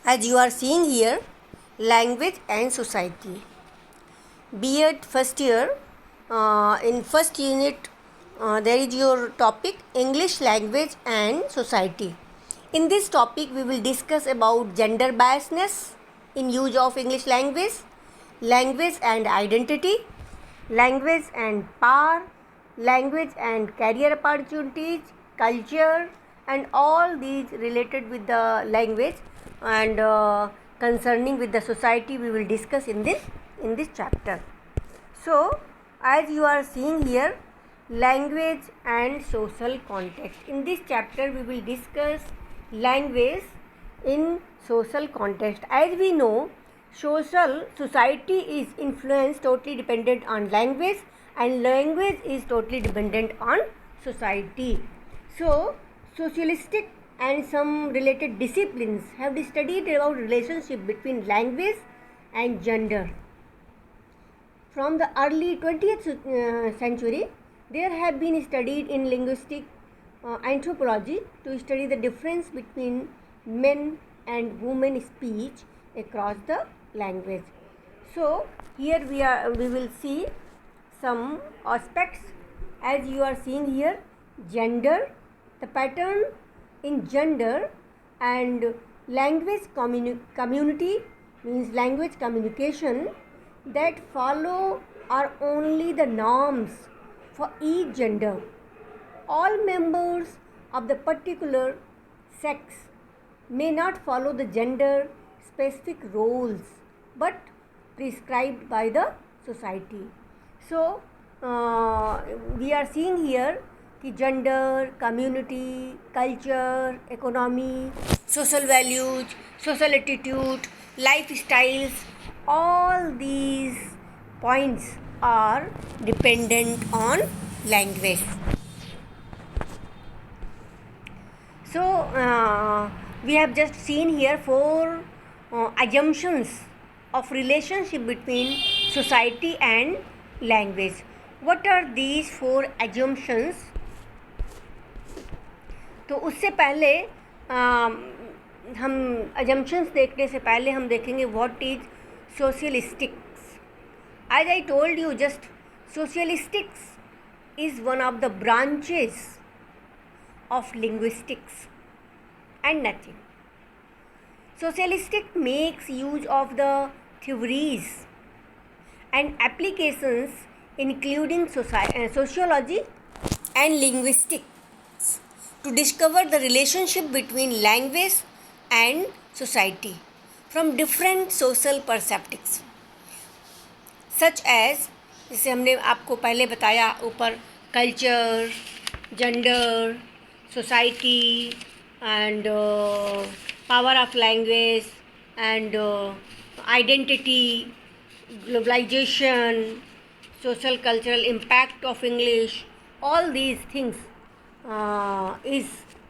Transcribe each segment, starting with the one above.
As you are seeing here, language and society. B.Ed first year, in first unit, there is your topic English language and society. In this topic, we will discuss about gender biasness in use of English language and identity, language and power, language and career opportunities, culture, and all these related with the language and concerning with the society we will discuss in this chapter. So, as you are seeing here, language and social context. In this chapter, we will discuss language in social context. As we know, society is influenced totally dependent on language, and language is totally dependent on society. So, socialistic and some related disciplines have studied about relationship between language and gender. From the early 20th century, there have been studied in linguistic anthropology to study the difference between men and women speech across the language. So here we will see some aspects. As you are seeing here, gender, the pattern in gender and language community means language communication that follow are only the norms for each gender. All members of the particular sex may not follow the gender specific roles but prescribed by the society. So, we are seeing here कि gender, community, culture, economy, social values, social attitude, lifestyles, all these points are dependent on language. So, we have just seen here four assumptions of relationship between society and language. What are these four assumptions? तो उससे पहले हम assumptions देखने से पहले हम देखेंगे what is socialistics. As I told you just, socialistics is one of the branches of linguistics and nothing. Socialistic makes use of the theories and applications including sociology and linguistics to discover the relationship between language and society from different social perspectives, such as जैसे हमने आपको पहले बताया ऊपर culture, gender, society and power of language and identity, globalisation, social cultural impact of English, all these things is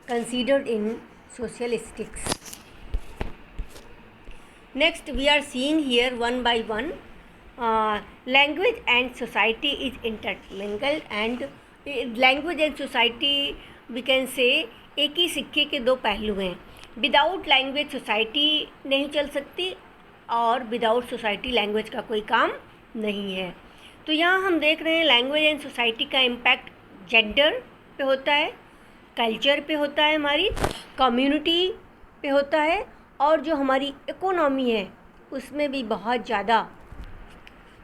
considered in socialistics. Next, we are seeing here one by one, language and society is intermingled, and language and society we can say एक ही सिक्के के दो पहलू हैं. Without language society नहीं चल सकती और विदाउट सोसाइटी लैंग्वेज का कोई काम नहीं है. तो यहाँ हम देख रहे हैं लैंग्वेज एंड सोसाइटी का इम्पैक्ट जेंडर पे होता है, कल्चर पे होता है, हमारी कम्युनिटी पे होता है, और जो हमारी इकोनॉमी है उसमें भी बहुत ज़्यादा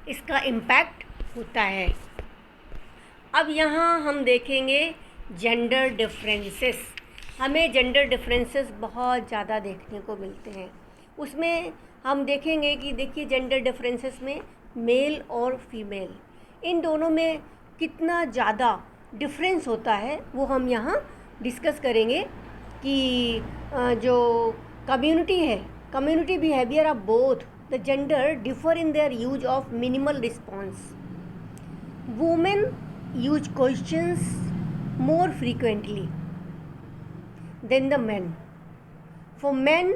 इसका इम्पैक्ट होता है. अब यहाँ हम देखेंगे जेंडर डिफरेंसेस. हमें जेंडर डिफरेंसेस बहुत ज़्यादा देखने को मिलते हैं. उसमें हम देखेंगे कि देखिए जेंडर डिफरेंसेस में मेल और फीमेल इन दोनों में कितना ज़्यादा डिफरेंस होता है वो हम यहाँ डिस्कस करेंगे कि जो कम्युनिटी है, community behaviour of both the gender differ in their use of minimal response. Women use questions more frequently than the men. For men,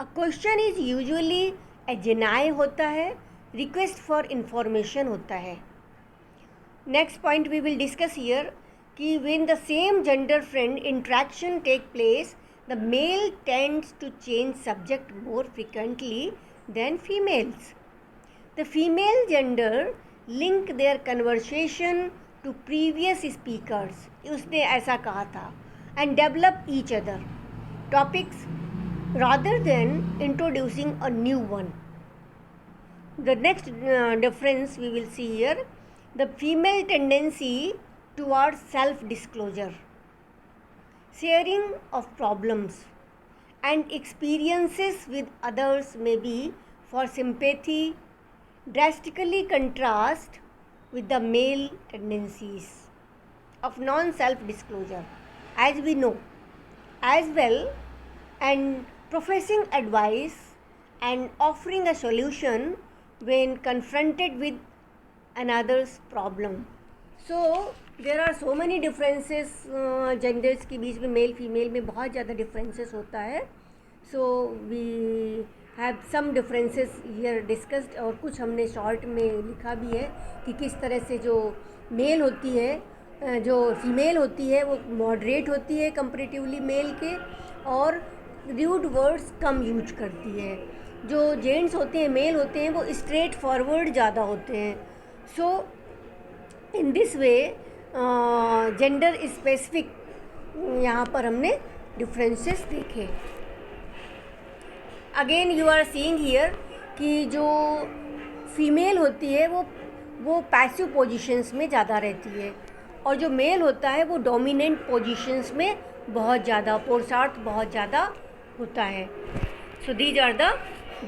a question is usually a deny होता है, request for information होता है. Next point we will discuss here कि when the same gender friend interaction take place, the male tends to change subject more frequently than females. The female gender link their conversation to previous speakers, उसने ऐसा कहा था, and develop each other topics rather than introducing a new one. The next difference we will see here, the female tendency towards self-disclosure, sharing of problems and experiences with others may be for sympathy, drastically contrast with the male tendencies of non-self-disclosure, as we know, as well, and professing advice and offering a solution when confronted with another's problem. So there are so many differences genders के बीच में, male female में बहुत ज़्यादा differences होता है. So we have some differences here discussed, और कुछ हमने शॉर्ट में लिखा भी है कि किस तरह से जो मेल होती है, जो फीमेल होती है वो मॉडरेट होती है कंपेरेटिवली मेल के, और रूड वर्ड्स कम यूज करती है. जो जेंट्स होते हैं, मेल होते हैं, वो स्ट्रेट फॉरवर्ड ज़्यादा होते हैं. So in this way gender specific यहाँ पर हमने डिफरेंसेस देखे. Again you are seeing here कि जो फीमेल होती है वो पैसिव पोजीशंस में ज़्यादा रहती है, और जो मेल होता है वो डोमिनेंट पोजीशंस में बहुत ज़्यादा, पुरुषार्थ बहुत ज़्यादा होता है. So these are the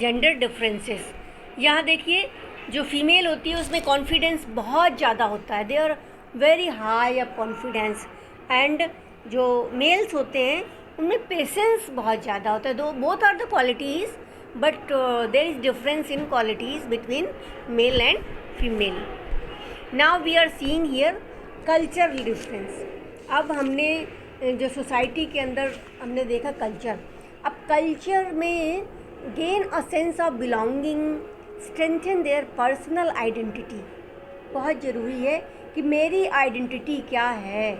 gender differences. यहाँ देखिए, जो फीमेल होती है उसमें कॉन्फिडेंस बहुत ज़्यादा होता है, they are very high of confidence, and जो मेल्स होते हैं उनमें पेशेंस बहुत ज़्यादा होता है. दो both are the qualities, but there is difference in qualities between male and female. Now we are seeing here cultural difference. अब हमने जो सोसाइटी के अंदर हमने देखा कल्चर. अब कल्चर में gain a sense of belonging, strengthen their personal identity. बहुत ज़रूरी है कि मेरी आइडेंटिटी क्या है.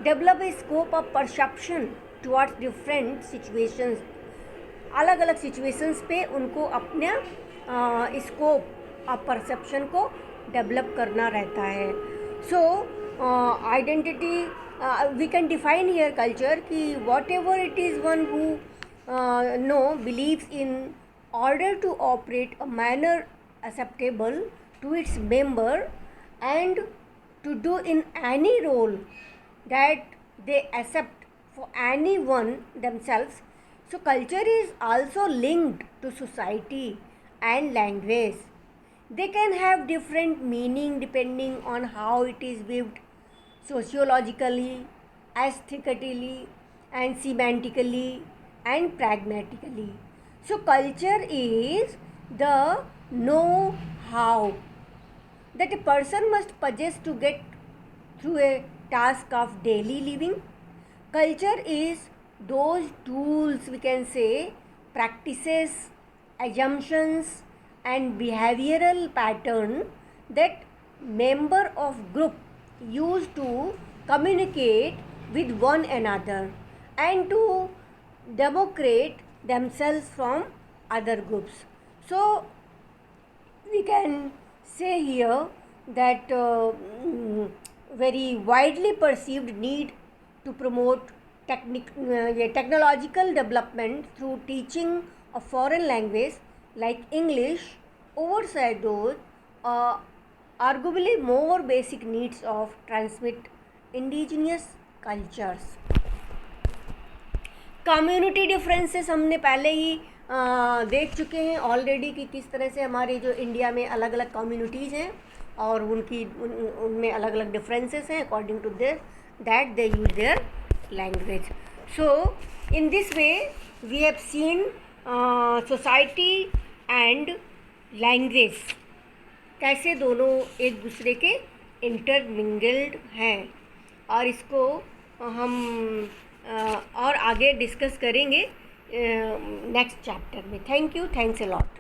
Develop a scope of perception towards different situations. अलग अलग सिचुएशंस पे उनको अपने स्कोप ऑफ परसेप्शन को डेवलप करना रहता है. So identity we can define here culture कि whatever it is one who believes in order to operate a manner acceptable to its member and to do in any role that they accept for anyone themselves. So culture is also linked to society and language. They can have different meaning depending on how it is viewed sociologically, aesthetically, and semantically, and pragmatically. So culture is the know-how that a person must possess to get through a task of daily living. Culture is those tools, we can say, practices, assumptions, and behavioral pattern that member of group use to communicate with one another and to demarcate themselves from other groups. So we can say here that very widely perceived need to promote technological development through teaching a foreign language like English overshadows arguably more basic needs of transmit indigenous cultures. Community differences हमने पहले ही देख चुके हैं already कि किस तरह से हमारे जो इंडिया में अलग अलग कम्युनिटीज़ हैं और उनमें अलग अलग डिफरेंसेस हैं according to that they use their language. So in this way we have seen society and language कैसे दोनों एक दूसरे के इंटरमिंगल्ड हैं, और इसको हम और आगे डिस्कस करेंगे नेक्स्ट चैप्टर में. Thank you, thanks a lot.